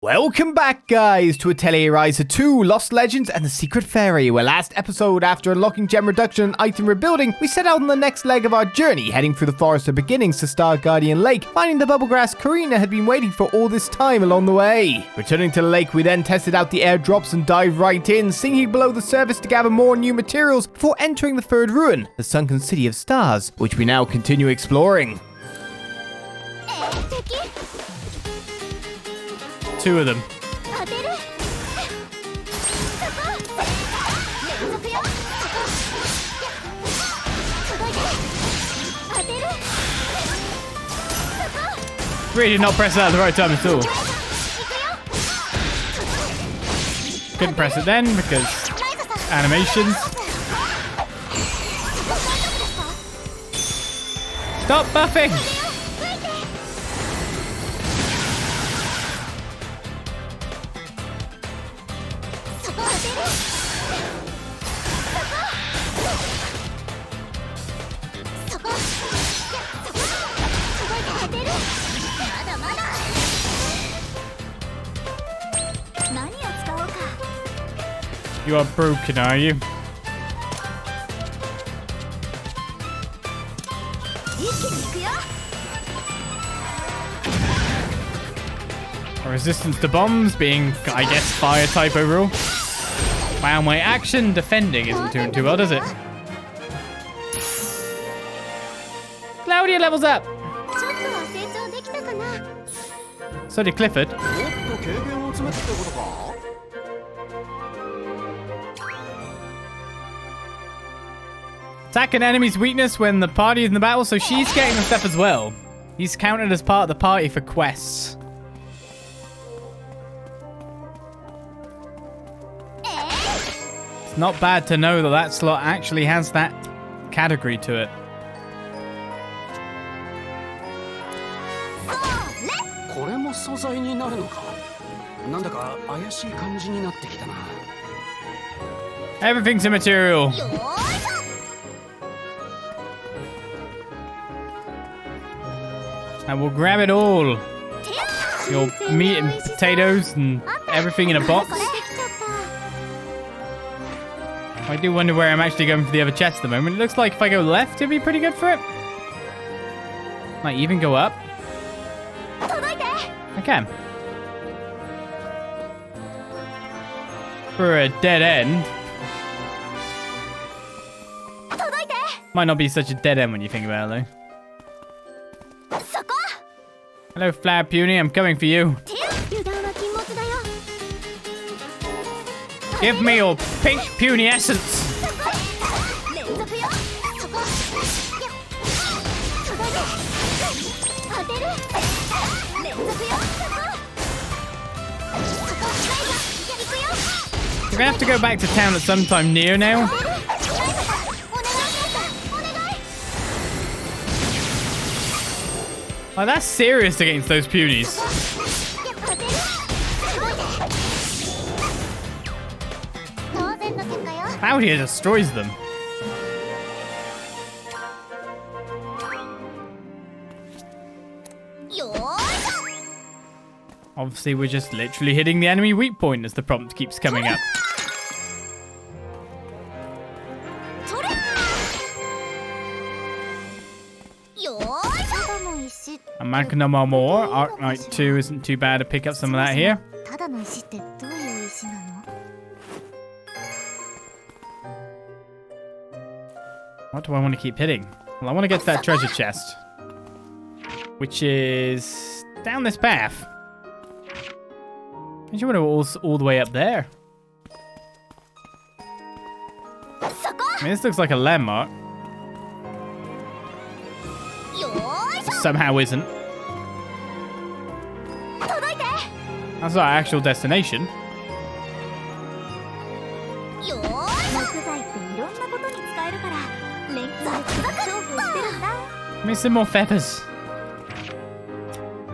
Welcome back, guys, to Atelier Ryza 2, Lost Legends and the Secret Fairy, where last episode, after unlocking gem reduction and item rebuilding, we set out on the next leg of our journey, heading through the Forest of Beginnings to Star Guardian Lake, finding the bubblegrass Karina had been waiting for all this time along the way. Returning to the lake, we then tested out the airdrops and dived right in, sinking below the surface to gather more new materials before entering the third ruin, the Sunken City of Stars, which we now continue exploring. Two of them. Really did not press that at the right time at all. Couldn't press it then because animations. Stop buffing! You are broken, are you? Resistance to bombs being, I guess, fire type overall. Wow, my action defending isn't doing too well, does it? Claudia levels up! So did Clifford. Attack an enemy's weakness when the party is in the battle, so she's getting the stuff as well. He's counted as part of the party for quests. It's not bad to know that that slot actually has that category to it. Everything's a material. And we'll grab it all. Your meat and potatoes and everything in a box. I do wonder where I'm actually going for the other chest at the moment. It looks like if I go left, it'd be pretty good for it. Might even go up. I can. For a dead end. Might not be such a dead end when you think about it, though. Hello, Flower Puny. I'm coming for you. Give me your pink puny essence. We're gonna have to go back to town at some time near now. Oh, that's serious against those punies. Claudia destroys them. Obviously, we're just literally hitting the enemy weak point as the prompt keeps coming up. A Magna more. Arknight 2 isn't too bad to pick up some of that here. What do I want to keep hitting? Well, I want to get to that treasure chest, which is down this path. I want to go all the way up there. I mean, this looks like a landmark. Somehow isn't. That's our actual destination. Give me some more feathers.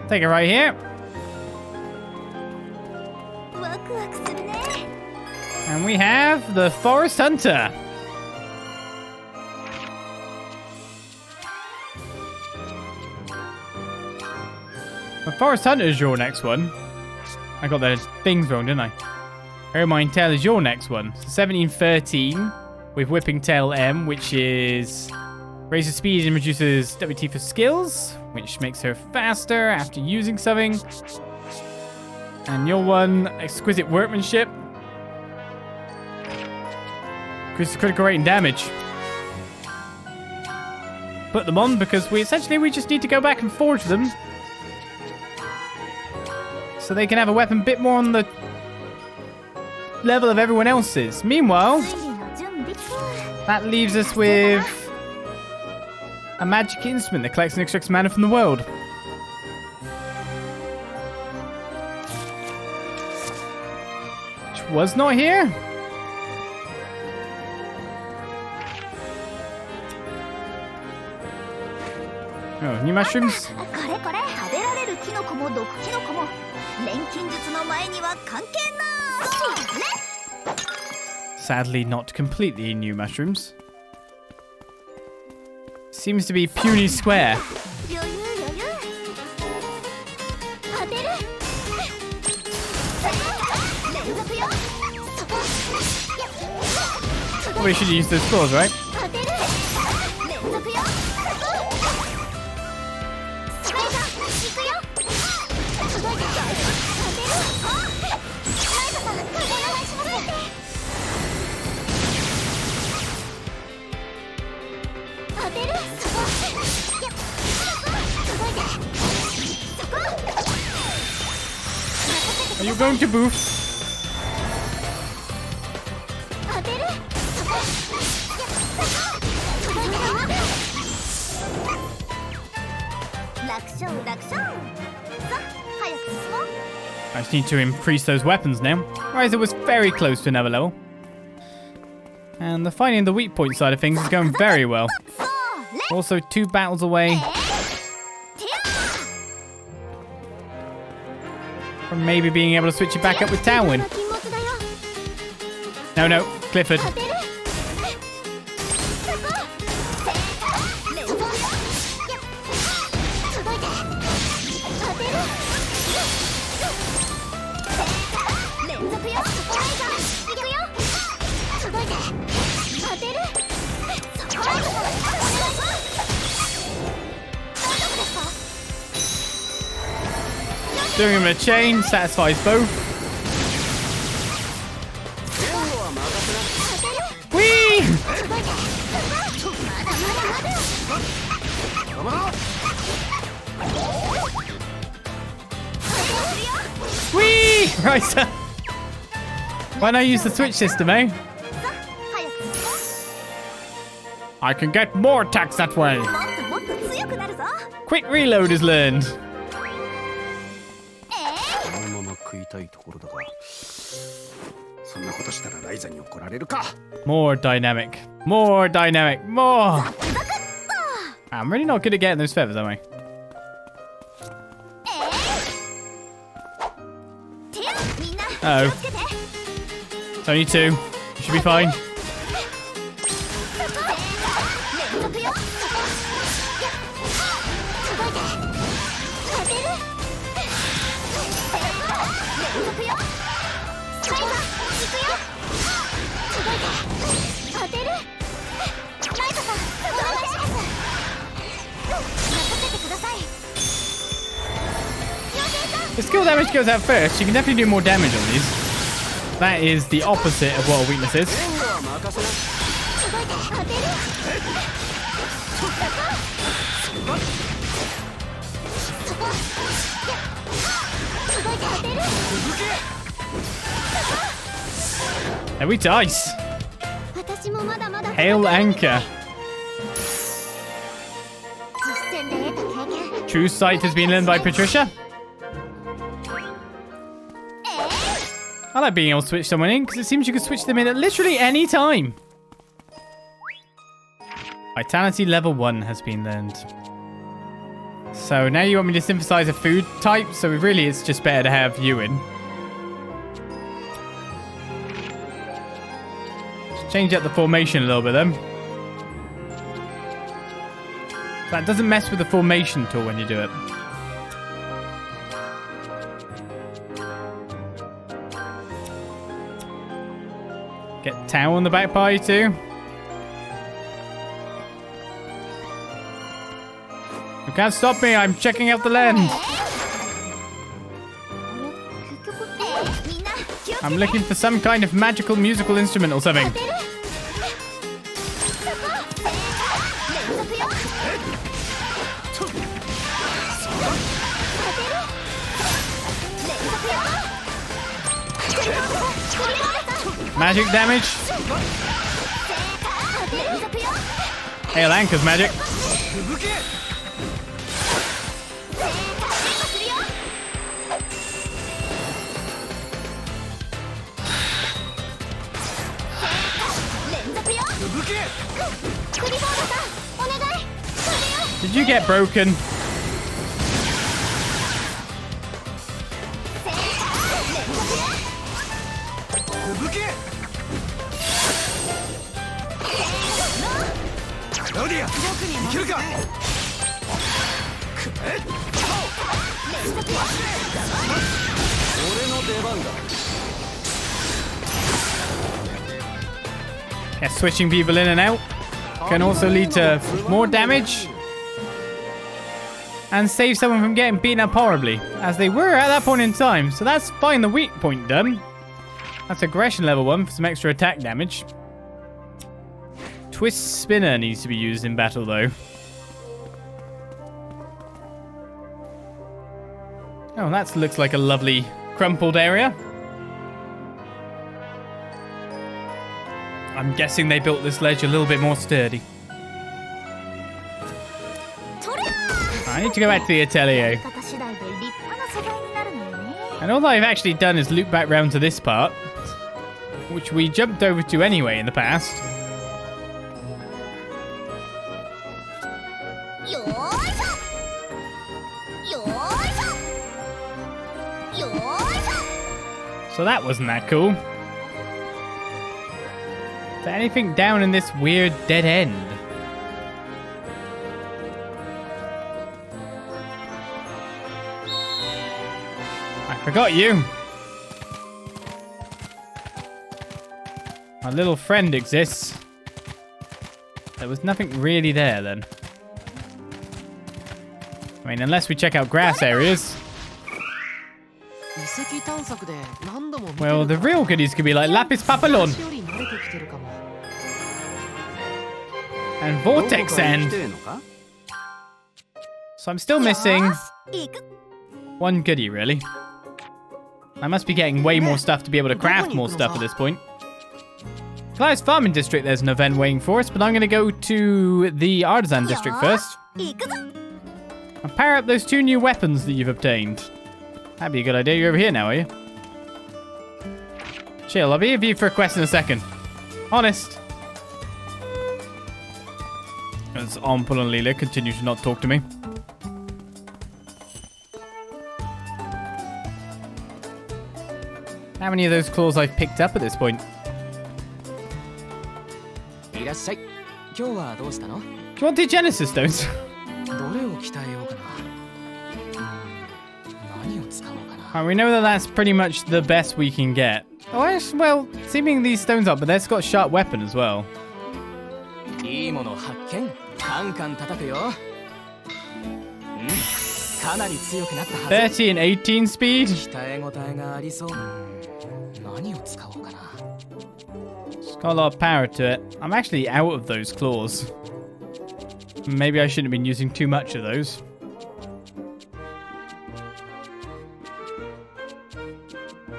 Take it right here. And we have the Forest Hunter. The Forest Hunter is your next one. I got the things wrong, didn't I? Ermine Tail is your next one. So 1713 with Whipping Tail M, which is raises speed and reduces WT for skills, which makes her faster after using something. And your one, Exquisite Workmanship. Increases critical rate and damage. Put them on because we just need to go back and forge them. So they can have a weapon a bit more on the level of everyone else's. Meanwhile, that leaves us with a magic instrument that collects and extracts mana from the world. Which was not here. Oh, new mushrooms. Sadly, not completely new mushrooms. Seems to be puny square. Probably should use those claws, right? Are you going to boof? I just need to increase those weapons now. Ryza was very close to another level. And the finding the weak point side of things is going very well. Also 2 battles away from maybe being able to switch it back up with Townwind. No, Clifford. Doing him a chain satisfies both. Whee! Whee! Right. Why not use the switch system, eh? I can get more attacks that way. Quick reload is learned. More dynamic. More dynamic. More. I'm really not good at getting those feathers, am I? Uh oh. It's only 2. You should be fine. The skill damage goes out first. You can definitely do more damage on these. That is the opposite of what a weakness is. There we dice. Hail Anchor. True Sight has been learned by Patricia. I like being able to switch someone in because it seems you can switch them in at literally any time. Vitality level 1 has been learned. So now you want me to synthesize a food type, so really it's just better to have you in. Just change up the formation a little bit then. That doesn't mess with the formation tool when you do it. Get Tao on the back party too. You can't stop me, I'm checking out the land. I'm looking for some kind of magical musical instrument or something. Magic damage. Hail Anchor's magic. Did you get broken? Yeah, switching people in and out can also lead to more damage and save someone from getting beaten up horribly, as they were at that point in time. So that's fine, the weak point done. That's aggression level 1 for some extra attack damage. Twist Spinner needs to be used in battle though. Oh, that looks like a lovely crumpled area. I'm guessing they built this ledge a little bit more sturdy. I need to go back to the Atelier. And all I've actually done is loop back round to this part, which we jumped over to anyway in the past. So that wasn't that cool. Is there anything down in this weird dead end? I forgot you. My little friend exists. There was nothing really there then. I mean, unless we check out grass areas. Well, the real goodies could be like Lapis Papillon. And Vortex Sand. So I'm still missing one goodie, really. I must be getting way more stuff to be able to craft more stuff at this point. Clive's Farming District, there's an event waiting for us, but I'm going to go to the Artisan District first. And power up those 2 new weapons that you've obtained. That'd be a good idea. You're over here now, are you? Chill, I'll be with you for a quest in a second. Honest. As Ampul and Leela continue to not talk to me. How many of those claws I've picked up at this point? Do you want the Genesis stones? We know that that's pretty much the best we can get. Oh, well, seeming these stones up, but they've got sharp weapon as well. 30 and 18 speed. It's got a lot of power to it. I'm actually out of those claws. Maybe I shouldn't have been using too much of those.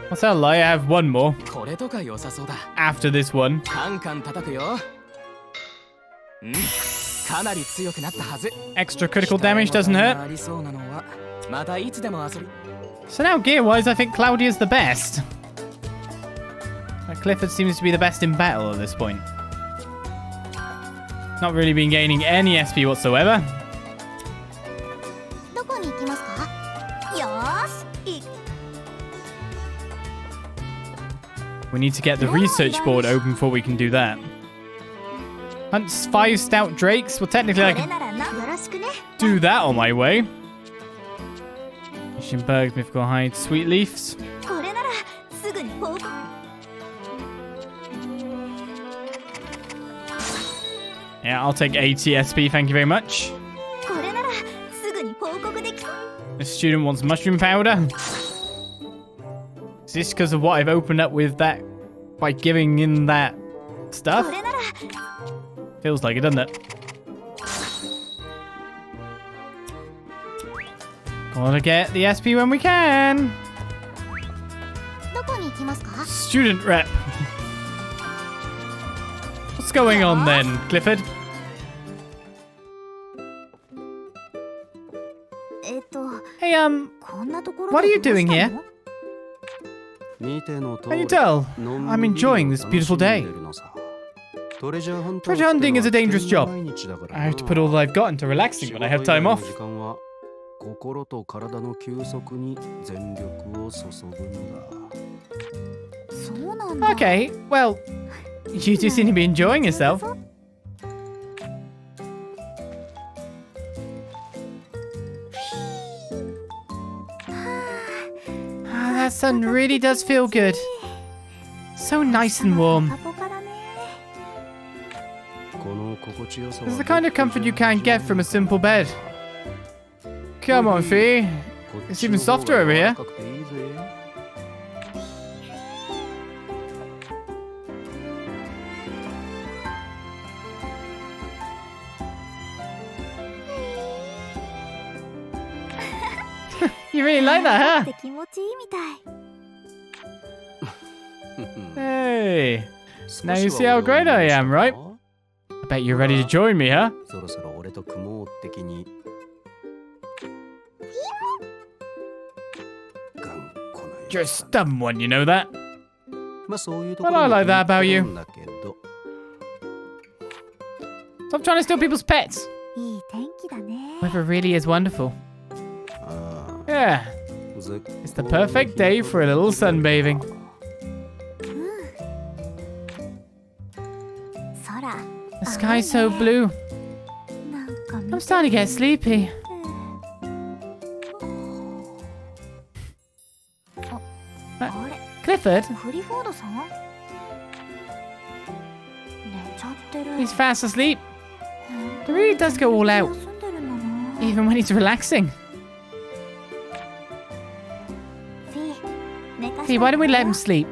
What's that lie? I have one more. After this one. Extra critical damage doesn't hurt. So now gear-wise, I think Cloudy is the best. Clifford seems to be the best in battle at this point. Not really been gaining any SP whatsoever. We need to get the research board open before we can do that. Hunts 5 stout drakes. Well, technically I can do that on my way. Schimberg, mythical hide, sweet leaves. Yeah, I'll take 80 SP, thank you very much. The student wants mushroom powder. Is this because of what I've opened up with that by giving in that stuff? Feels like it, doesn't it? Gotta get the SP when we can. Student rep. What's going on then, Clifford? Hey, what are you doing here? Can you tell? I'm enjoying this beautiful day. Treasure hunting is a dangerous job. I have to put all that I've got into relaxing when I have time off. Okay, well, you do seem to be enjoying yourself. That sun really does feel good. So nice and warm. It's the kind of comfort you can't get from a simple bed. Come on, Fee. It's even softer over here. You really like that, huh? Hey, now you see how great I am, right? I bet you're ready to join me, huh? You're a stubborn one, you know that? But I like that about you. Stop trying to steal people's pets. Weather really is wonderful. Yeah, it's the perfect day for a little sunbathing. The sky's so blue. I'm starting to get sleepy. Clifford? He's fast asleep. He really does go all out, even when he's relaxing. Hey, why don't we let him sleep?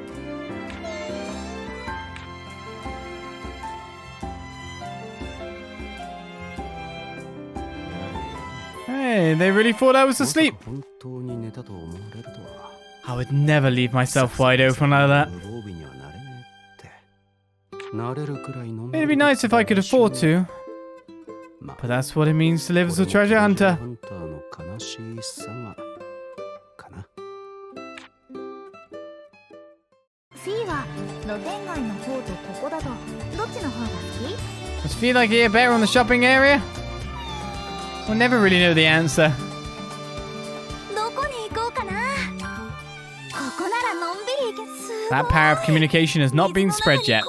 Hey, they really thought I was asleep. I would never leave myself wide open like that. It'd be nice if I could afford to. But that's what it means to live as a treasure hunter. Does it feel like you're better on the shopping area? We'll never really know the answer. That power of communication has not been spread yet.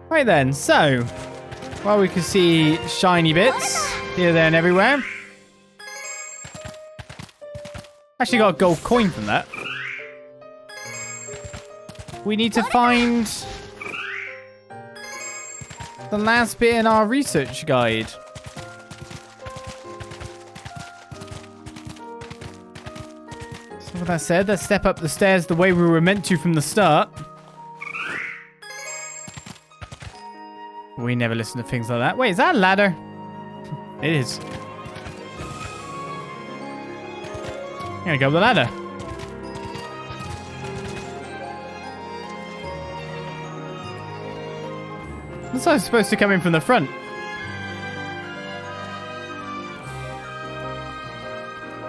Right then, so, well, we can see shiny bits here, there, and everywhere. Actually got a gold coin from that. We need to find the last bit in our research guide. So with that said, let's step up the stairs the way we were meant to from the start. We never listen to things like that. Wait, is that a ladder? It is. I'm gonna go up the ladder. Looks like I'm supposed to come in from the front.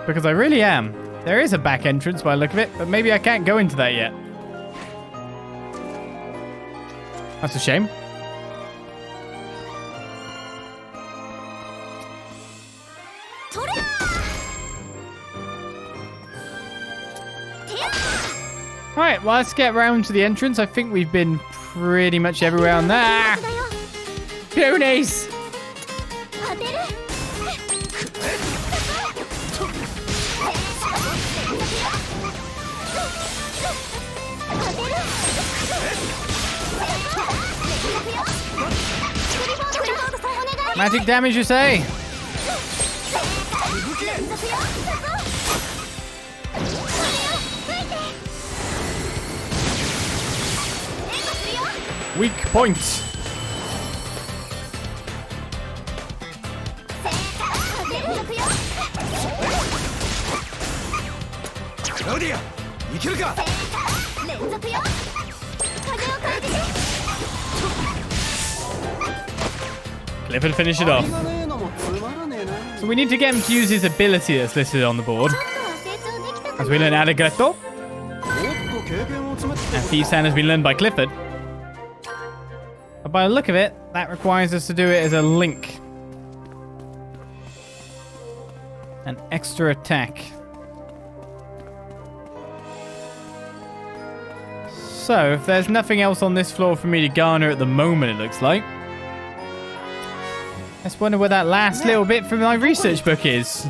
Because I really am. There is a back entrance by the look of it, but maybe I can't go into that yet. That's a shame. Alright, well, let's get round to the entrance. I think we've been pretty much everywhere on there. Ponies! Magic damage, you say? Weak point. Clifford, finish it off. So we need to get him to use his ability that's listed on the board. As we learn Allegretto. And Fisan has been learned by Clifford. But by the look of it, that requires us to do it as a link. An extra attack. So, if there's nothing else on this floor for me to garner at the moment, it looks like. Let's wonder where that last little bit from my research book is.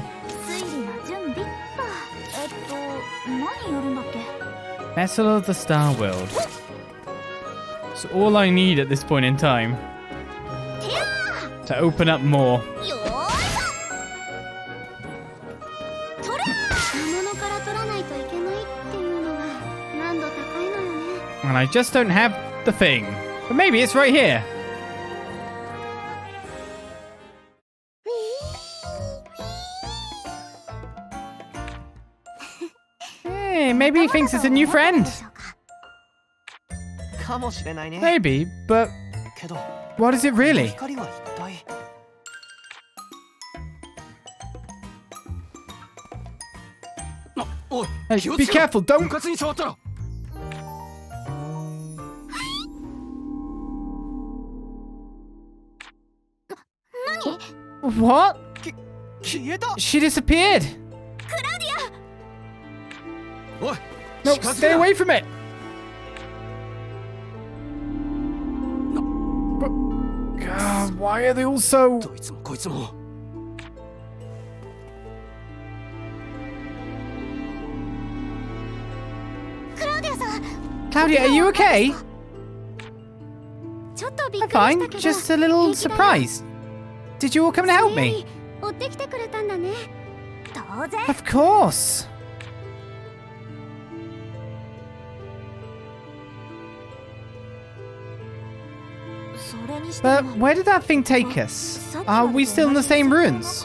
Vessel of the Star World. So all I need at this point in time to open up more. And I just don't have the thing. But maybe it's right here. Hey, maybe he thinks it's a new friend. Maybe, but what is it really? Hey, be careful, don't... What? She disappeared. No, stay away from it. God, why are they all so... Claudia, are you okay? I'm fine, just a little surprised. Did you all come to help me? Of course. But where did that thing take us? Are we still in the same ruins?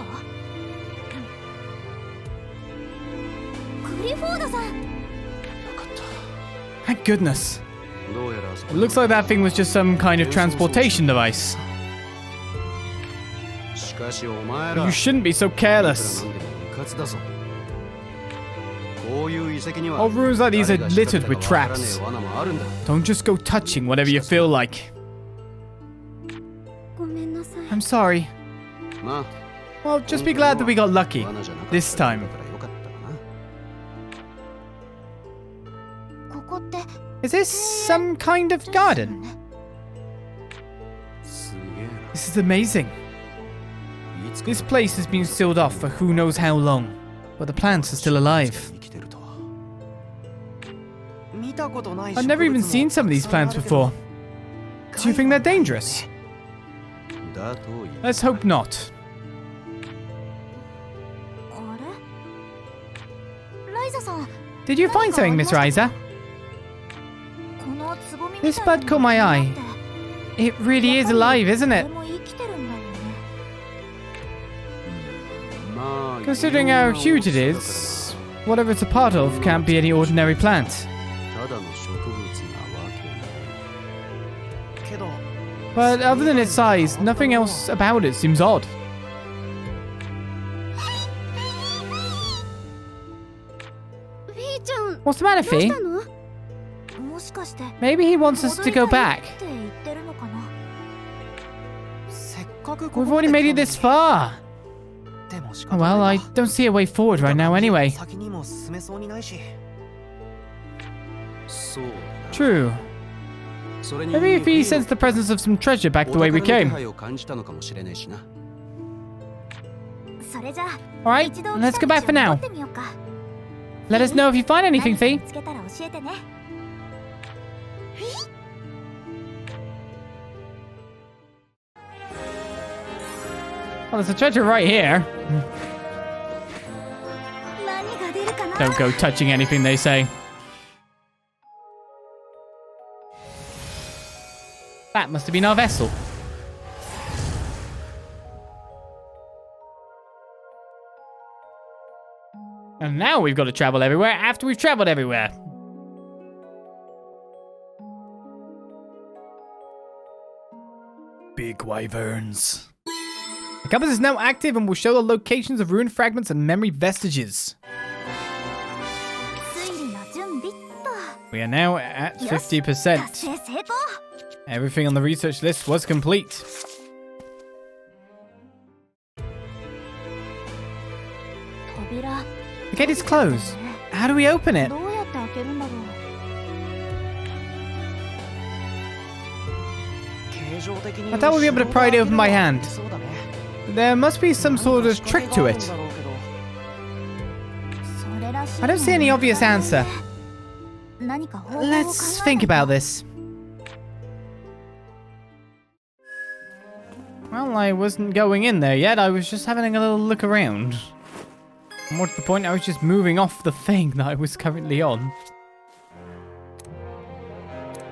Thank goodness. It looks like that thing was just some kind of transportation device. But you shouldn't be so careless. All ruins like these are littered with traps. Don't just go touching whatever you feel like. I'm sorry. Well, just be glad that we got lucky. This time. Is this some kind of garden? This is amazing. This place has been sealed off for who knows how long, but the plants are still alive. I've never even seen some of these plants before. Do you think they're dangerous? Let's hope not. Did you find something, Miss Ryza? This bud caught my eye. It really is alive, isn't it? Considering how huge it is, whatever it's a part of can't be any ordinary plant. But other than its size, nothing else about it seems odd. What's the matter, Fee? Maybe he wants us to go back. We've already made it this far. Oh, well, I don't see a way forward right now anyway. True. Maybe if he sensed the presence of some treasure back the way we came. Alright, let's go back for now. Let us know if you find anything, Fee. Well, there's a treasure right here. Don't go touching anything, they say. That must have been our vessel. And now we've got to travel everywhere after we've traveled everywhere. Big wyverns. The compass is now active and will show the locations of ruined fragments and memory vestiges. We are now at 50%. Everything on the research list was complete. The gate is closed. How do we open it? I thought we'd be able to pry it open by hand. There must be some sort of trick to it. I don't see any obvious answer. Let's think about this. Well, I wasn't going in there yet. I was just having a little look around. And what's the point? I was just moving off the thing that I was currently on.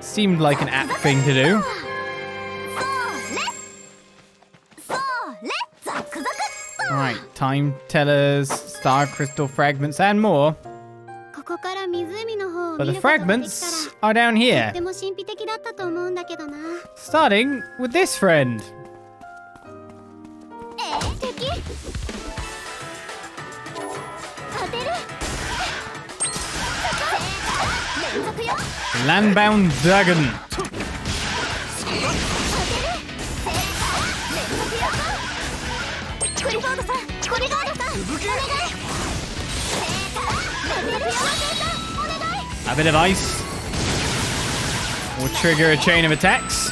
Seemed like an apt thing to do. Alright, time tellers, star crystal fragments, and more. But the fragments are down here. Starting with this friend. Landbound dragon. A bit of ice will trigger a chain of attacks.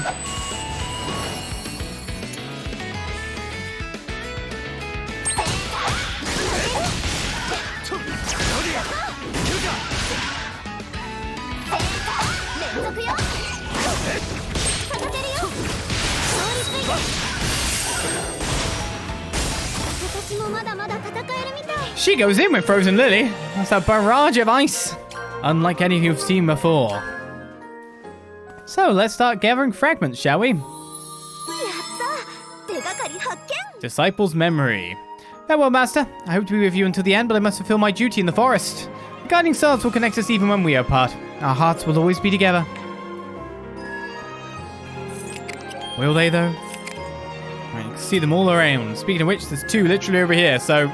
She goes in with Frozen Lily. That's a barrage of ice. Unlike anything you've seen before. So let's start gathering fragments, shall we? Disciple's memory. Farewell, Master. I hope to be with you until the end, but I must fulfill my duty in the forest. The guiding stars will connect us even when we are apart. Our hearts will always be together. Will they, though? Right, you can see them all around. Speaking of which, there's two literally over here, so...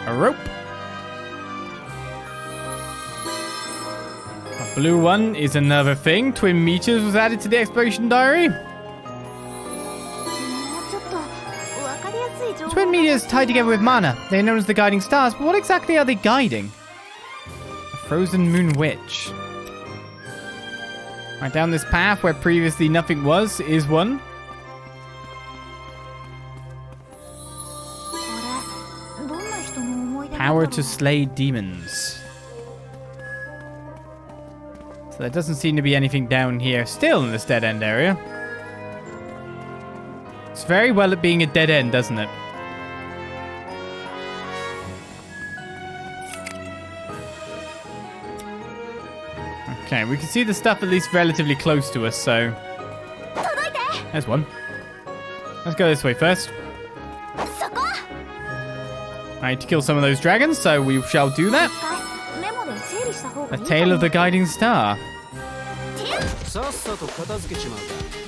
a rope. A blue one is another thing. Twin meters was added to the exploration diary. Twin meters tied together with mana. They're known as the guiding stars, but what exactly are they guiding? A frozen moon witch. Right, down this path where previously nothing was is one. Power to slay demons. So there doesn't seem to be anything down here still in this dead end area. It's very well at being a dead end, doesn't it? Okay, we can see the stuff at least relatively close to us, so... there's one. Let's go this way first. I need to kill some of those dragons, so we shall do that. A Tale of the Guiding Star.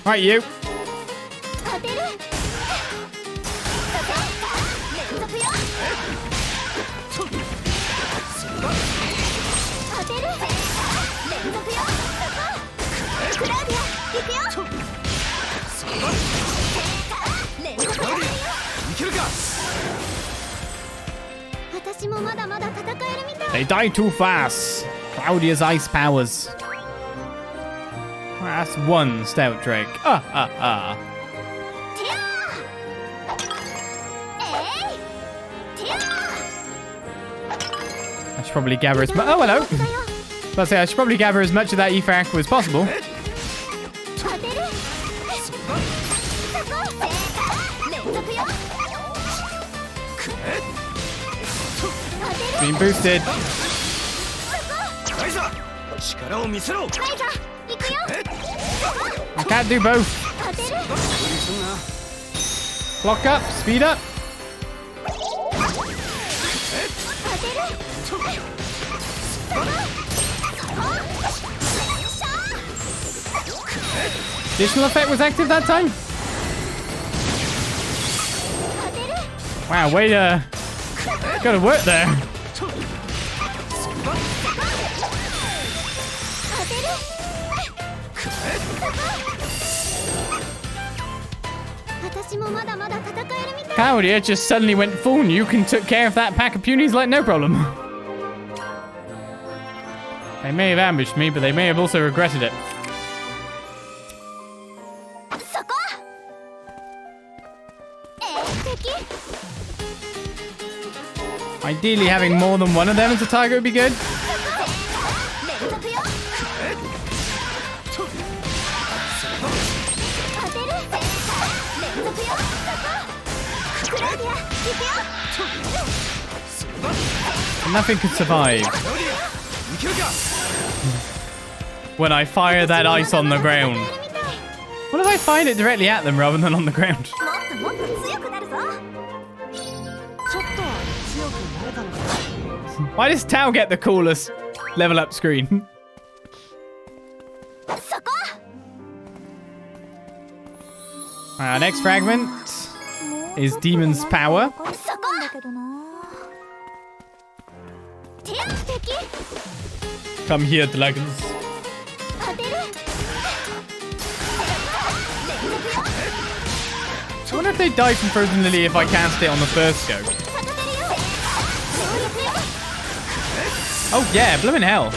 Right, you. They die too fast. Claudia's ice powers. That's one stout drake. I should probably gather as much. Oh, hello. Let's say I should probably gather as much of that ether aqua as possible. Being boosted. I can't do both. Block up, speed up. Additional effect was active that time? Wow, way to... Gotta work there. Claudia just suddenly went full nuke and took care of that pack of punies like no problem. They may have ambushed me, but they may have also regretted it. Ideally, having more than one of them as a target would be good. Nothing could survive when I fire that ice on the ground. What if I fired it directly at them rather than on the ground? Why does Tao get the coolest level up screen? Our next fragment is Demon's Power. Come here, dragons. I wonder if they die from Frozen Lily if I cast it on the first go. Oh yeah, bloomin' hell.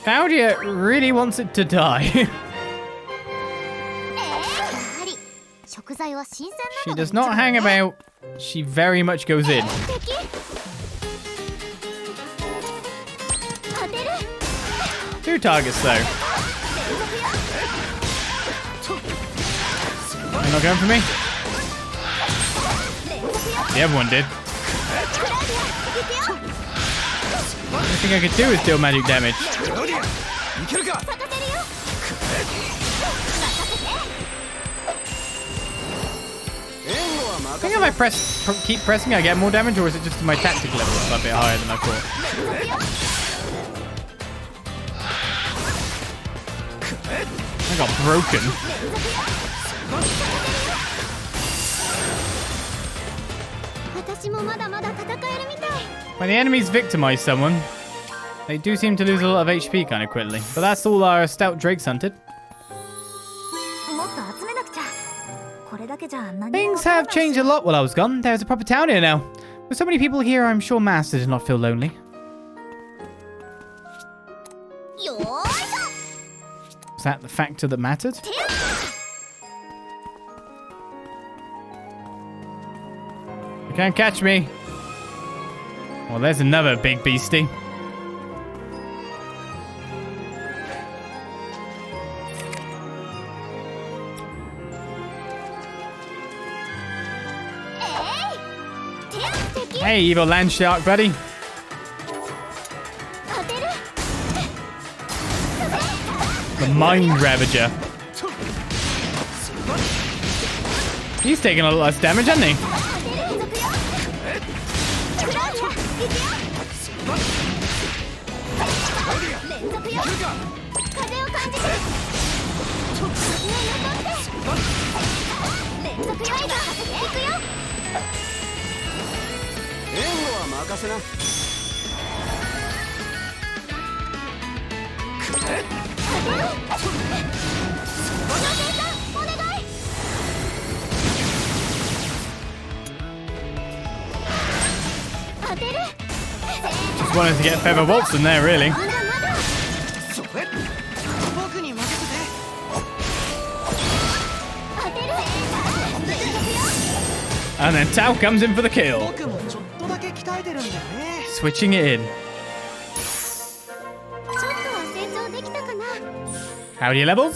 Claudia really wants it to die. She does not hang about. She very much goes in. 2 targets though. They're not going for me. The other one did. The only thing I could do is deal magic damage. I think if I keep pressing, I get more damage, or is it just my tactical level is a bit higher than I thought? I got broken. When the enemies victimize someone, they do seem to lose a lot of HP kind of quickly. But that's all our stout drakes hunted. Things have changed a lot while I was gone. There's a proper town here now. With so many people here, I'm sure Master did not feel lonely. Was that the factor that mattered? You can't catch me. Well, there's another big beastie. Hey, evil land shark, buddy. The Mind Ravager. He's taking a lot less damage, hasn't he? Just wanted to get Feather Waltz in there, really. And then Tao comes in for the kill. Switching it in. Howdy levels.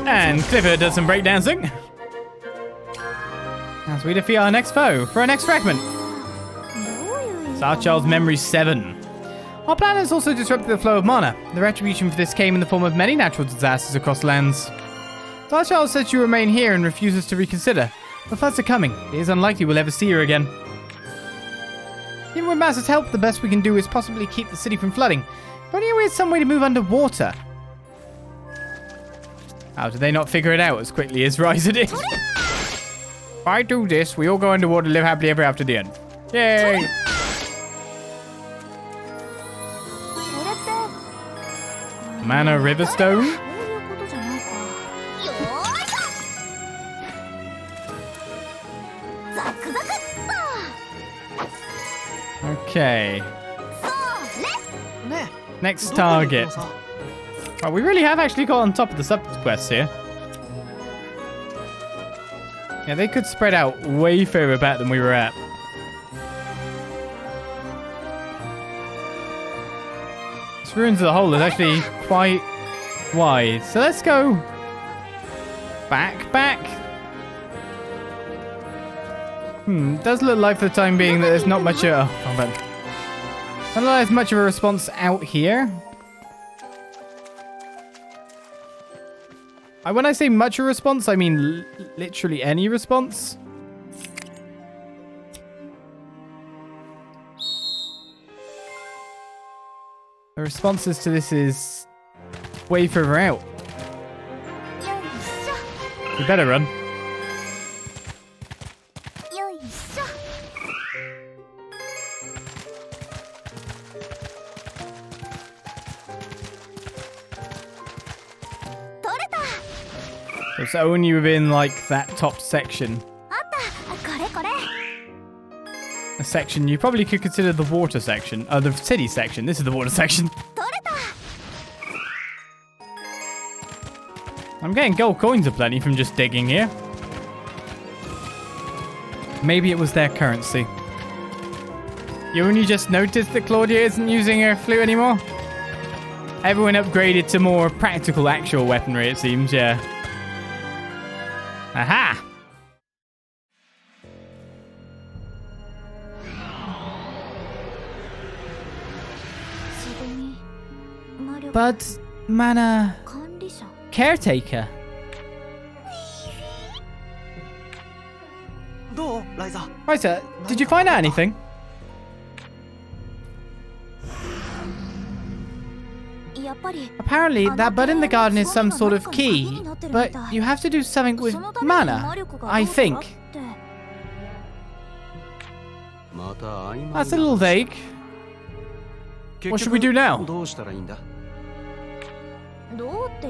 And Clifford does some breakdancing. As we defeat our next foe for our next fragment. Star Child's Memory 7. Our planet has also disrupted the flow of mana. The retribution for this came in the form of many natural disasters across lands. Star Child says she will remain here and refuses to reconsider. The floods are coming. It is unlikely we'll ever see her again. Even with Maz's help, the best we can do is possibly keep the city from flooding. But anyway, it's some way to move underwater. How did they not figure it out as quickly as Ryza did? If I do this, we all go underwater and live happily ever after the end. Yay! Mana Riverstone? Okay. Next target. Well, we really have actually got on top of the sub-quests here. Yeah, they could spread out way further back than we were at. This Ruins of the Hole is actually quite wide. So let's go back. Does look like for the time being that there's not much not as much of a response out here. When I say much of a response, I mean literally any response. The responses to this is way further out. We better run. It's only within, like, that top section. A section you probably could consider the water section. The city section. This is the water section. I'm getting gold coins aplenty from just digging here. Maybe it was their currency. You only just noticed that Claudia isn't using her flute anymore? Everyone upgraded to more practical actual weaponry, it seems, yeah. Aha! But mana caretaker. Ryza, did you find out anything? Apparently, that bud in the garden is some sort of key, but you have to do something with mana, I think. That's a little vague. What should we do now?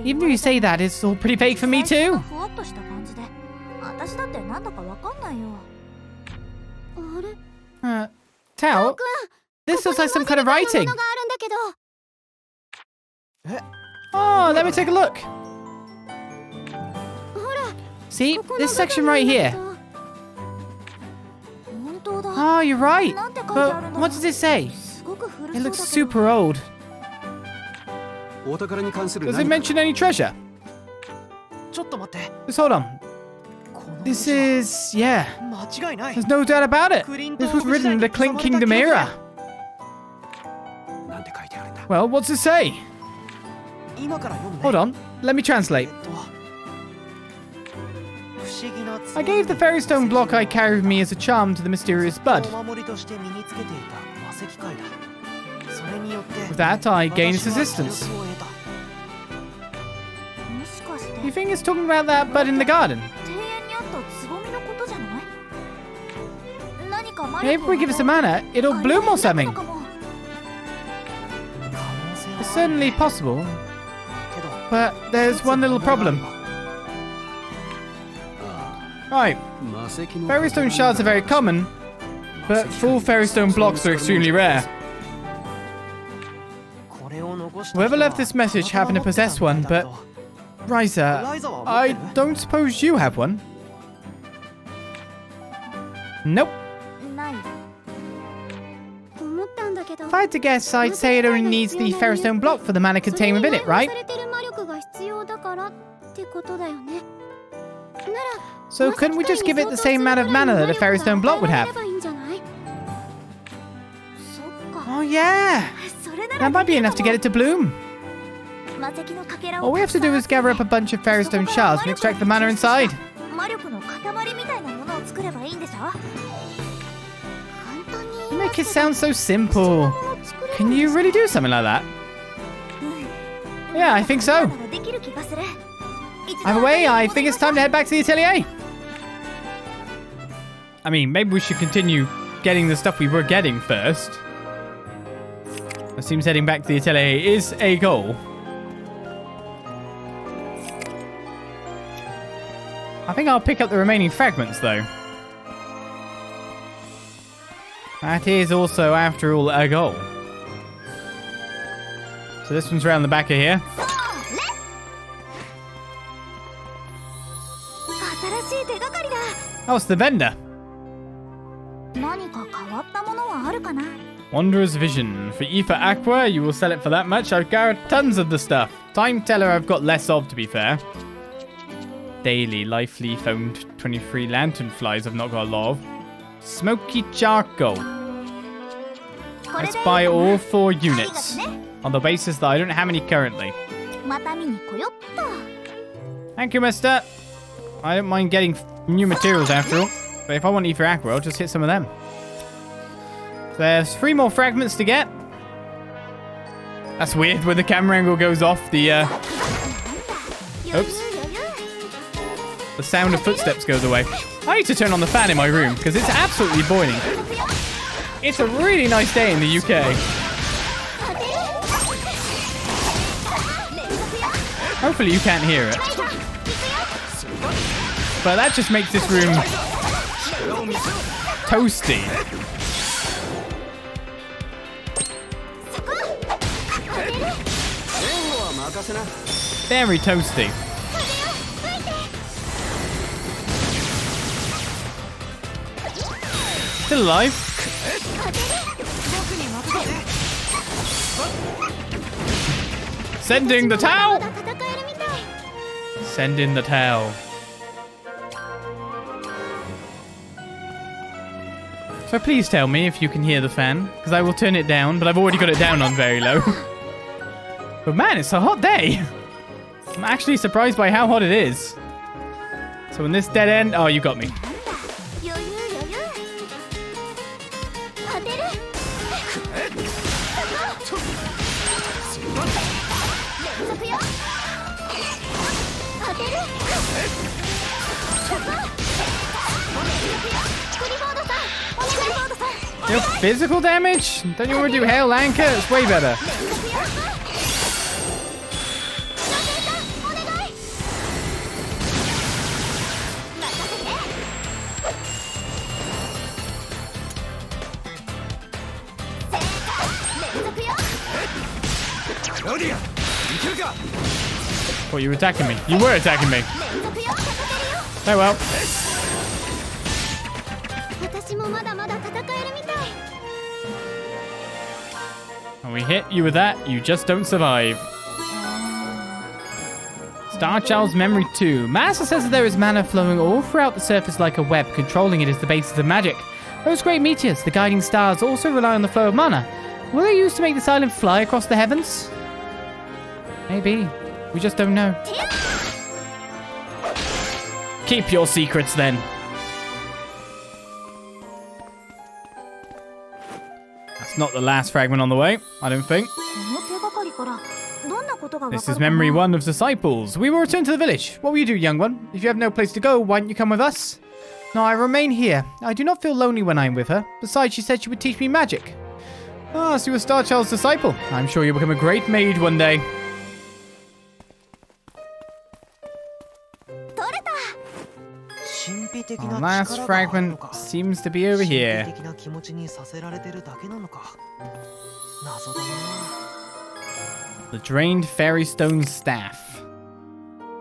Even though you say that, it's all pretty vague for me too. Tao, this looks like some kind of writing. Oh, let me take a look. See, this section right here. Oh, you're right. But what does it say? It looks super old. Does it mention any treasure? Just hold on. This is, yeah. There's no doubt about it. This was written in the Clink Kingdom era. Well, what's it say? Hold on, let me translate. I gave the fairy stone block I carry with me as a charm to the mysterious bud. With that, I gain its assistance. You think it's talking about that bud in the garden? Maybe if we give it some mana, it'll bloom or something. It's certainly possible. But there's one little problem. Right. Fairy stone shards are very common, but full fairy stone blocks are extremely rare. Whoever left this message happened to possess one, but Ryza, I don't suppose you have one? Nope. If I had to guess, I'd say it only needs the fairy stone block for the mana contained within it, right? So couldn't we just give it the same amount of mana that a fairy stone block would have? Oh yeah! That might be enough to get it to bloom. All we have to do is gather up a bunch of fairy stone shards and extract the mana inside. You make it sound so simple. Can you really do something like that? Yeah, I think so. Either way, I think it's time to head back to the atelier. I mean, maybe we should continue getting the stuff we were getting first. It seems heading back to the atelier is a goal. I think I'll pick up the remaining fragments, though. That is also, after all, a goal. So this one's around the back of here. Oh, it's the vendor. Wanderer's Vision. For E for Aqua, you will sell it for that much. I've got tons of the stuff. Time Teller I've got less of, to be fair. Daily Life Leaf owned 23 Lantern Flies I've not got a lot of. Smoky Charcoal. Let's buy all 4 units. On the basis that I don't have any currently. Thank you, mister. I don't mind getting new materials after all. But if I want Ether Aqua, I'll just hit some of them. So there's 3 more fragments to get. That's weird when the camera angle goes off. The oops. The sound of footsteps goes away. I need to turn on the fan in my room because it's absolutely boiling. It's a really nice day in the UK. Hopefully you can't hear it. But that just makes this room toasty. Very toasty. Still alive. Sending the towel. Send in the towel. So please tell me if you can hear the fan, because I will turn it down, but I've already got it down on very low. But man, it's a hot day. I'm actually surprised by how hot it is. So in this dead end, oh, you got me. Your physical damage? Don't you want to do Hail Anchor? It's way better. What, you were attacking me? You were attacking me. Oh well. When we hit you with that, you just don't survive. Star Child's Memory 2. Master says that there is mana flowing all throughout the surface like a web. Controlling it is the basis of magic. Those great meteors, the guiding stars, also rely on the flow of mana. Will they use to make this island fly across the heavens? Maybe. We just don't know. Keep your secrets then. That's not the last fragment on the way, I don't think. This is Memory 1 of Disciples. We will return to the village. What will you do, young one? If you have no place to go, why don't you come with us? No, I remain here. I do not feel lonely when I'm with her. Besides, she said she would teach me magic. Ah, so you were Star Child's disciple. I'm sure you'll become a great maid one day. Our last fragment seems to be over here. The drained fairy stone staff.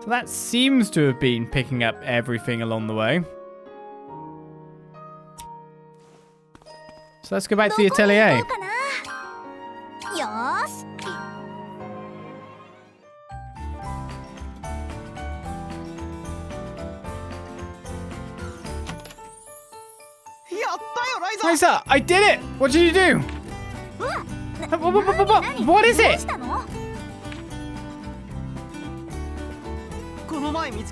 So that seems to have been picking up everything along the way. So let's go back to the atelier. Ryza, I did it! What did you do? What is it?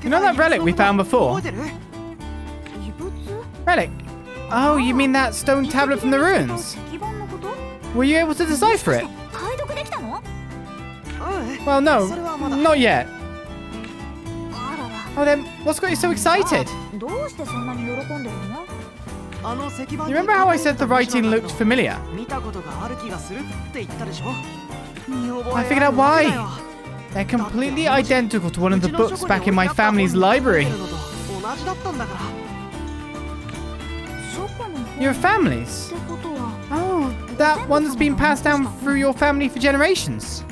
You know that relic we found before? Relic? Oh, you mean that stone tablet from the ruins? Were you able to decipher it? Well, no, not yet. Oh, then what's got you so excited? You remember how I said the writing looked familiar? I figured out why. They're completely identical to one of the books back in my family's library. Your family's? Oh, that one that's been passed down through your family for generations.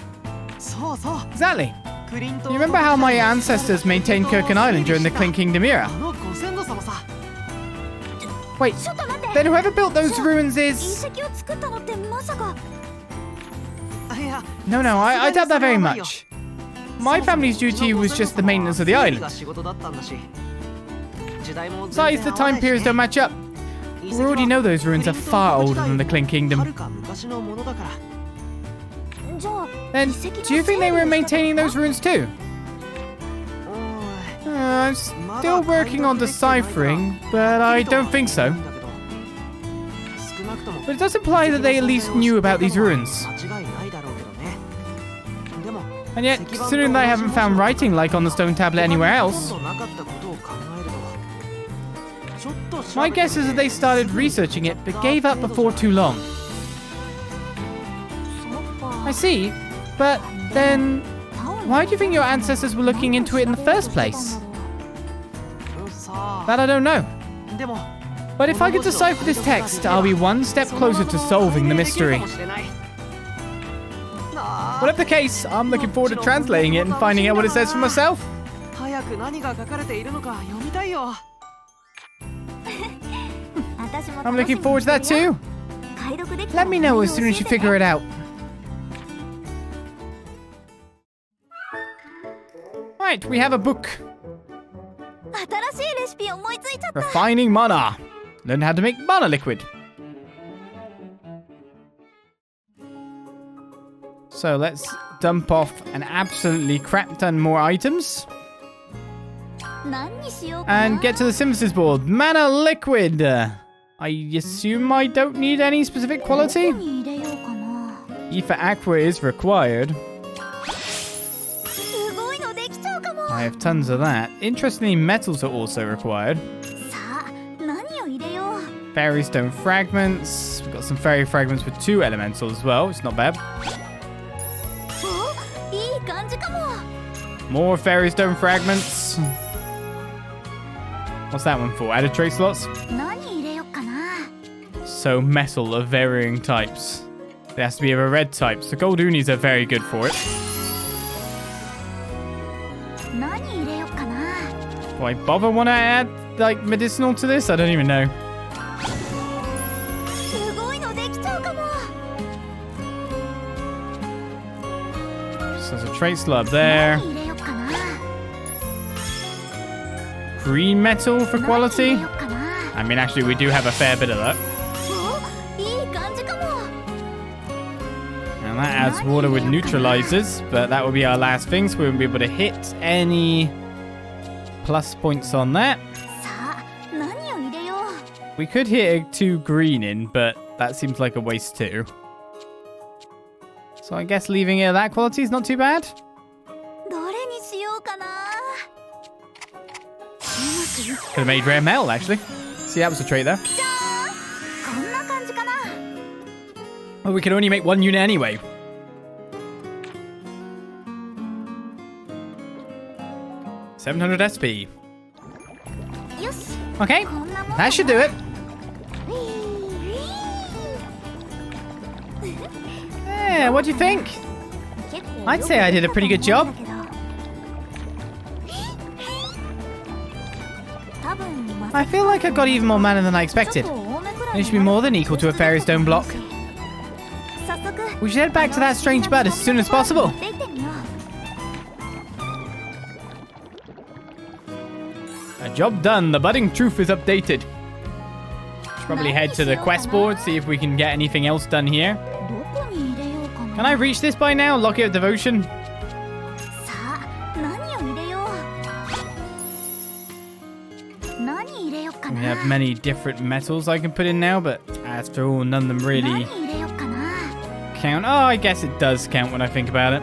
Exactly. You remember how my ancestors maintained Kurken Island during the Cling Kingdom era? Wait, then whoever built those ruins is... No, I doubt that very much. My family's duty was just the maintenance of the island. Besides, the time periods don't match up. We already know those ruins are far older than the Cling Kingdom. Then, do you think they were maintaining those ruins too? I'm still working on deciphering, but I don't think so. But it does imply that they at least knew about these ruins. And yet, considering they haven't found writing like on the stone tablet anywhere else, my guess is that they started researching it but gave up before too long. I see, but then why do you think your ancestors were looking into it in the first place? That I don't know. But if I could decipher this text, I'll be one step closer to solving the mystery. Whatever the case, I'm looking forward to translating it and finding out what it says for myself. I'm looking forward to that too. Let me know as soon as you figure it out. Right, we have a book. Refining mana. Learn how to make mana liquid. So let's dump off an absolutely crap ton more items. And get to the synthesis board. Mana liquid. I assume I don't need any specific quality? Ether aqua is required. I have tons of that. Interestingly, metals are also required. Fairy stone fragments. We've got some fairy fragments with 2 elementals as well. It's not bad. More fairy stone fragments. What's that one for? Added trade slots? So metal of varying types. It has to be of a red type. So gold unis are very good for it. Do I bother want to add like medicinal to this? I don't even know. So there's a trait slab there. Green metal for quality. I mean, actually, we do have a fair bit of that. And that adds water with neutralizers, but that will be our last thing, so we won't be able to hit any plus points on that. We could hit 2 green in, but that seems like a waste too. So I guess leaving it at that quality is not too bad. Could have made rare metal, actually. See, that was a trait there. Well, we can only make 1 unit anyway. $700 SP. Okay, that should do it. Yeah, what do you think? I'd say I did a pretty good job. I feel like I got even more mana than I expected. It should be more than equal to a fairy stone block. We should head back to that strange bud as soon as possible. A job done. The budding truth is updated. Should Probably head to the quest board, see if we can get anything else done here. Can I reach this by now? Locket of Devotion? We have many different metals I can put in now, but as for all, none of them really count. Oh, I guess it does count when I think about it.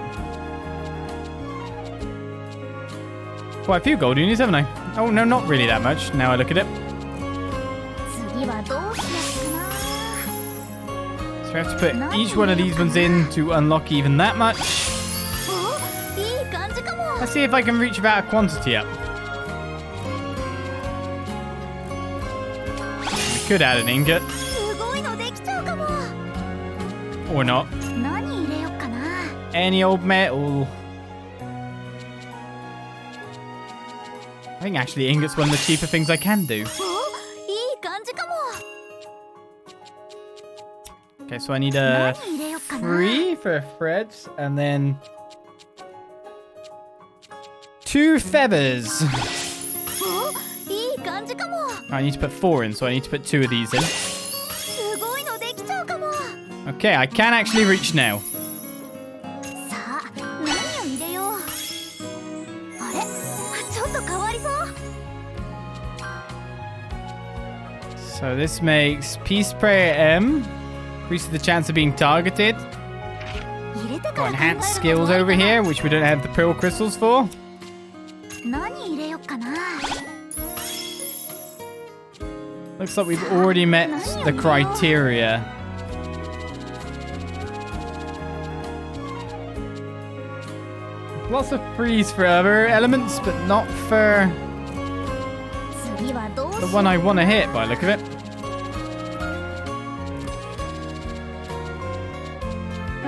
Quite a few gold units, haven't I? Oh, no, not really that much. Now I look at it. So we have to put each one of these ones in to unlock even that much. Let's see if I can reach about a quantity up. We could add an ingot. Or not. Any old metal. I think actually ingot's one of the cheaper things I can do. Okay, so I need a 3 for threads, and then 2 feathers. I need to put 4 in, so I need to put 2 of these in. Okay, I can actually reach now. So this makes Peace Prayer M. Increases the chance of being targeted. Got enhanced skills over here, which we don't have the pearl crystals for. Looks like we've already met the criteria. Lots of freeze for other elements, but not for the one I want to hit by the look of it.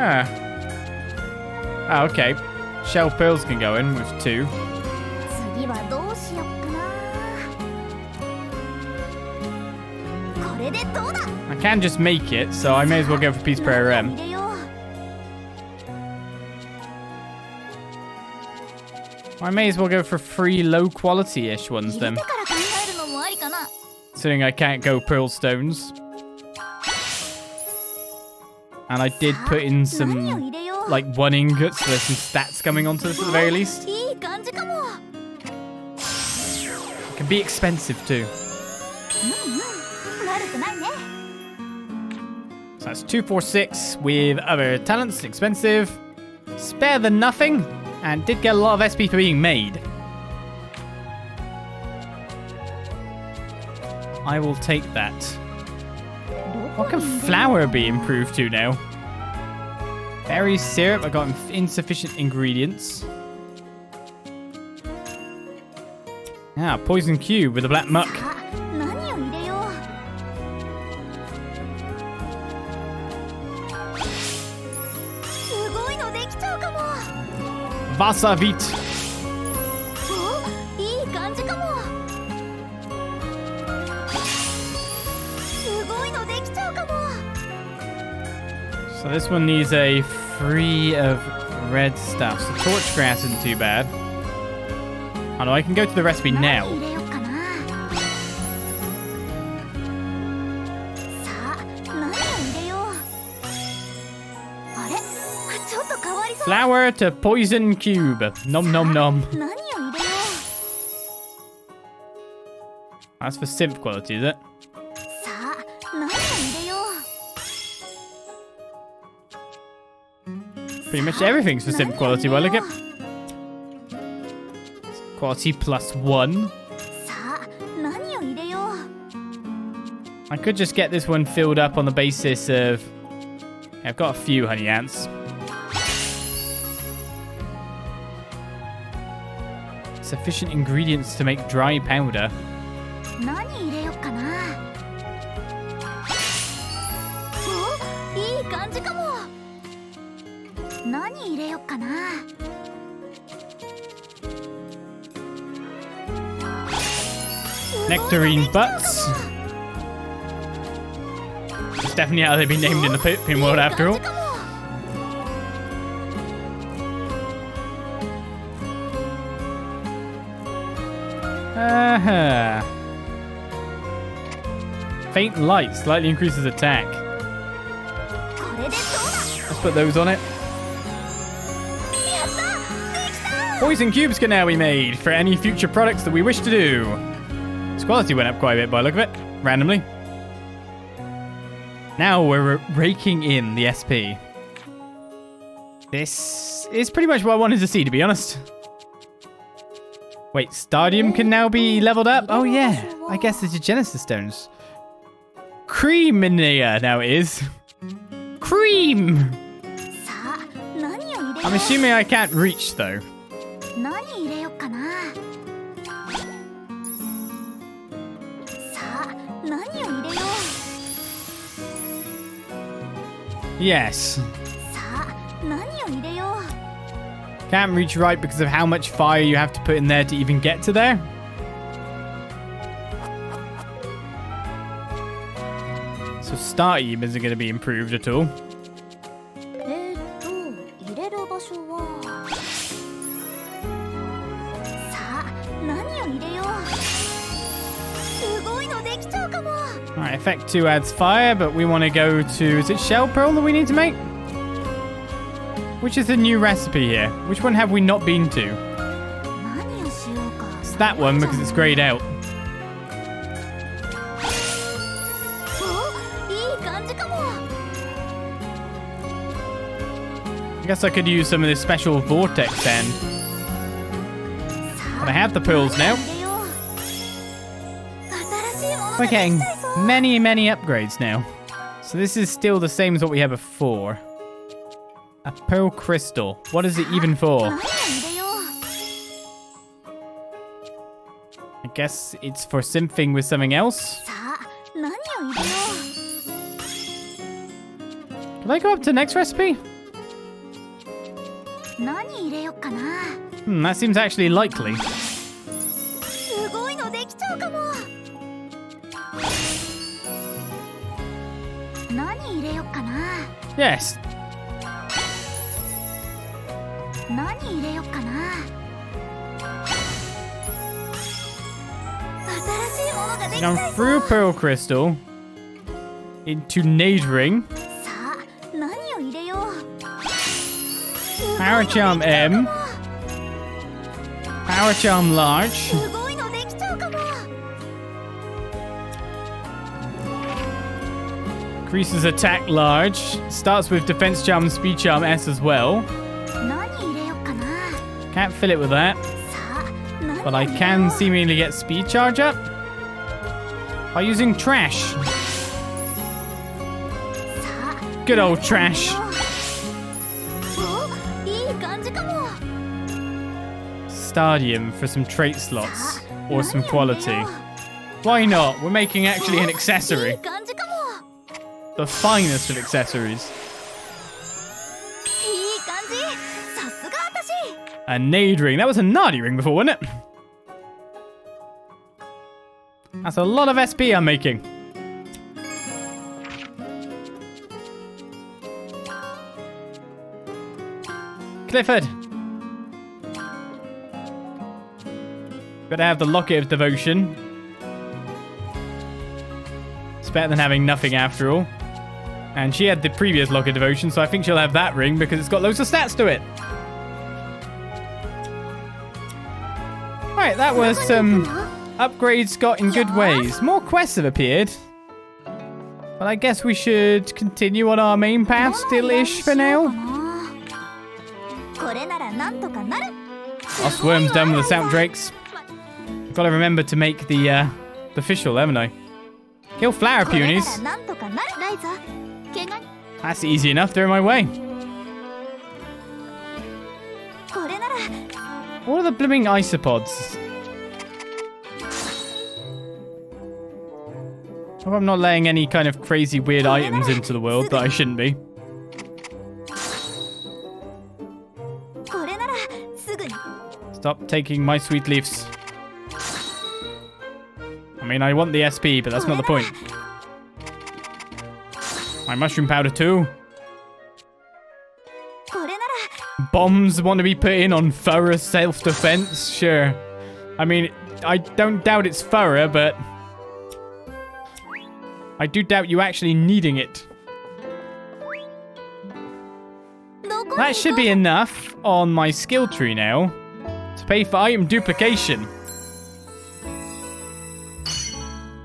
Ah, okay. Shell pearls can go in with 2. I can just make it, so I may as well go for Peace Prayer M. I may as well go for 3 low quality-ish ones then. Considering I can't go pearl stones. And I did put in some, like, 1 ingot, so there's some stats coming onto this at the very least. It can be expensive too. So that's 246 with other talents, expensive. Spare the nothing, and did get a lot of SP for being made. I will take that. What can flour be improved to now? Berry syrup, I got insufficient ingredients. Ah, poison cube with a black muck. Vasavit. So this one needs a 3 of red stuff. So torch grass isn't too bad. Oh no, I can go to the recipe now. Flour to poison cube. Nom nom nom. That's for synth quality, is it? Pretty much everything's for synth quality. Well, look at quality +1. I could just get this one filled up on the basis of... I've got a few honey ants. Sufficient ingredients to make dry powder. Nectarine butts. It's definitely how they've been named in the Pin world after all. Faint light slightly increases attack. Let's put those on it. Poison cubes can now be made for any future products that we wish to do. Its quality went up quite a bit by the look of it, randomly. Now we're raking in the SP. This is pretty much what I wanted to see, to be honest. Wait, Stadium can now be leveled up? Oh yeah, I guess it's your Genesis Stones. Creaminia now it is. Cream! I'm assuming I can't reach though. Yes. Can't reach right because of how much fire you have to put in there to even get to there. So Stadium isn't going to be improved at all. Alright, effect 2 adds fire, but we want to go to... Is it Shell Pearl that we need to make? Which is the new recipe here? Which one have we not been to? It's that one because it's grayed out. I guess I could use some of this special vortex then. But I have the pearls now. We're getting many, many upgrades now. So this is still the same as what we had before. A pearl crystal. What is it even for? I guess it's for something with something else. Can I go up to the next recipe? That seems actually likely. Yes. Now through Pearl Crystal into Nadering. Power Charm M. Power Charm Large. Increases attack large. Starts with Defense Charm and Speed Charm S as well. Can't fill it with that. But I can seemingly get Speed Charge up by using Trash. Good old Trash. Stadium for some trait slots or some quality. Why not? We're making actually an accessory. The finest of accessories. A Nade ring. That was a Nardi ring before, wasn't it? That's a lot of SP I'm making. Clifford. Gotta have the Locket of Devotion. It's better than having nothing after all. And she had the previous Locket of Devotion, so I think she'll have that ring because it's got loads of stats to it. Right, that was some upgrades got in good ways. More quests have appeared. But I guess we should continue on our main path still-ish for now. Lost Worm's done with the South Drakes. Gotta remember to make the official, haven't I? Kill flower peonies. That's easy enough, they're in my way. What are the blooming isopods? Hope I'm not laying any kind of crazy weird items into the world that I shouldn't be. Stop taking my sweet leaves. I mean, I want the SP, but that's not the point. My mushroom powder too. Bombs want to be put in on thorough self-defense? Sure. I mean, I don't doubt it's thorough, but... I do doubt you actually needing it. That should be enough on my skill tree now to pay for item duplication.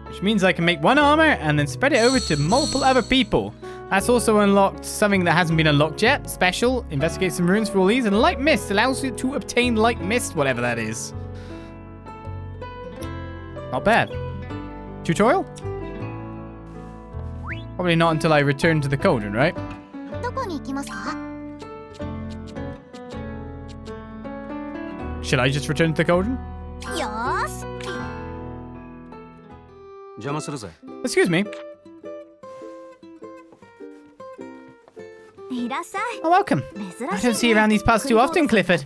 Which means I can make one armor and then spread it over to multiple other people. That's also unlocked something that hasn't been unlocked yet. Special, investigate some runes for all these, and light mist allows you to obtain light mist, whatever that is. Not bad. Tutorial? Probably not until I return to the cauldron, right? Should I just return to the cauldron? Excuse me. Oh, welcome. I don't see you around these parts too often, Clifford.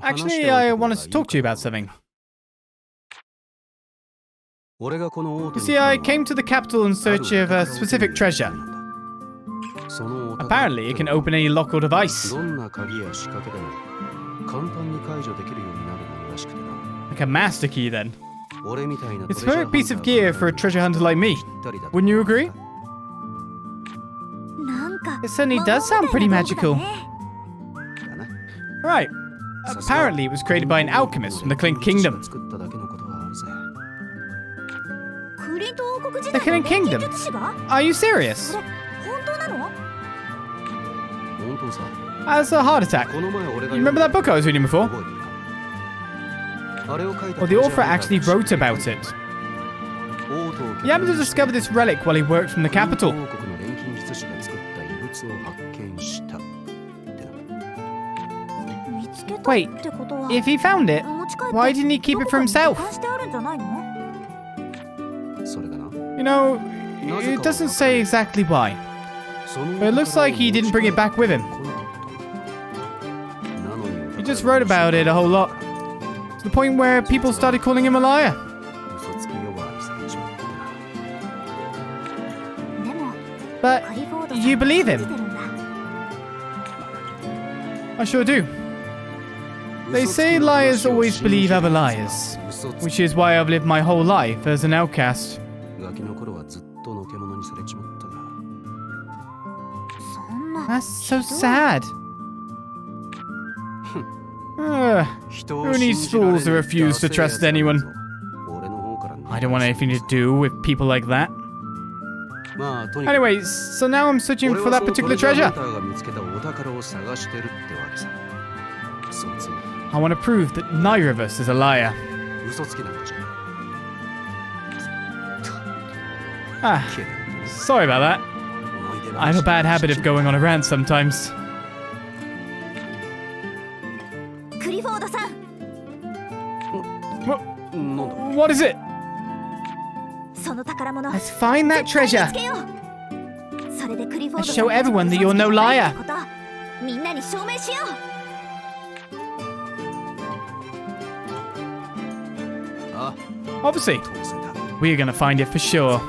Actually, I wanted to talk to you about something. You see, I came to the capital in search of a specific treasure. Apparently, it can open any lock or device. Like a master key, then. It's a perfect piece of gear for a treasure hunter like me. Wouldn't you agree? It certainly does sound pretty magical. Right. Apparently, it was created by an alchemist from the Clink Kingdom. The Clink Kingdom? Are you serious? As a heart attack. You remember that book I was reading before? Well, the author actually wrote about it. He happened to discover this relic while he worked from the capital. Wait, if he found it, why didn't he keep it for himself? You know, it doesn't say exactly why. But it looks like he didn't bring it back with him. He just wrote about it a whole lot. To the point where people started calling him a liar. But you believe him? I sure do. They say liars always believe other liars, which is why I've lived my whole life as an outcast. That's so sad. Who needs fools who refuse to trust anyone? I don't want anything to do with people like that. Anyways, so now I'm searching for that particular treasure. I want to prove that neither of us is a liar. Sorry about that. I have a bad habit of going on a rant sometimes. What is it? Let's find that treasure. Let's show everyone that you're no liar. Obviously, we're gonna find it for sure.